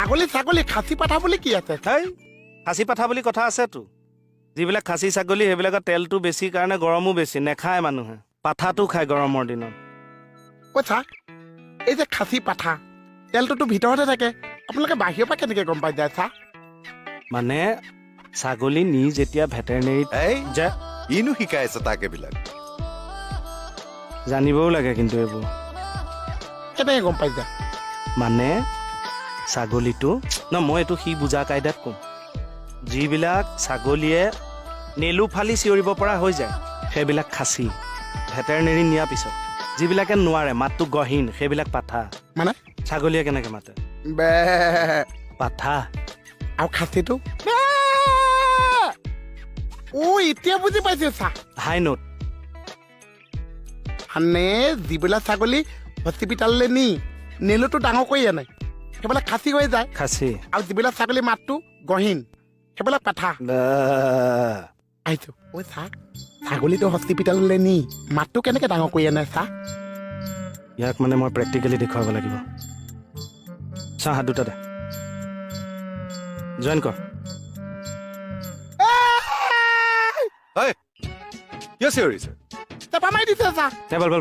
ছাগলী ছাগলী খাচী পাঠা বুলি কি আছে? হেই খাচী পাঠা বুলি কথা আছেতো যিবিলাক খাচী ছাগলী সেইবিলাকৰ তেলটো বেছি কাৰণে গৰমো বেছি নেখায় মানুহে পাঠাটো খায় গৰমৰ দিনত চা এই যে খাচী পাঠা তেলটোতো ভিতৰতে থাকে আপোনালোকে বাহিৰৰ পৰা কেনেকে গম পাই যায় চা মানে ছাগলী নি যেতিয়া ভেটেৰিনেৰীত এই যে কিনো শিকাই আছে তাক এইবিলাক জানিবও লাগে কিন্তু এইবোৰ কেনেকে গম পাই যায় মানে ছাগলীটো মই এইটো সি বুজা কাইদাত কম যিবিলাক ছাগলীয়ে নেলু ফালি চিঞৰিব পৰা হৈ যায় সেইবিলাক খাচী ভেটেৰিনেৰী নিয়াৰ পিছত যিবিলাকে নোৱাৰে মাতটো গহীন সেইবিলাক পাঠা মানে ছাগলীয়ে কেনেকে মাতে বে পাঠা আৰু খাচীটো এতিয়া বুজি পাইছে চা হাই নোট মানে যিবিলাক ছাগলী হস্পিটাললৈ নি নেলুটো ডাঙৰ কৰি আনে সেইবিলাক খাচী হৈ যায় খাচী আৰু যিবিলাক ছাগলী মাতটো গহীন সেইবিলাক পাঠা আহিছো চা ছাগলীটো হস্পিটাললৈ নি মাতটো কেনেকে ডাঙৰ কৰি আনে চা ইয়াক মানে মই প্ৰেক্টিকেলি দেখুৱাব লাগিব চা হাত দুটা দে জইন কৰ কিয় চিঞৰিছে চেপা মাৰি দিছে চা বল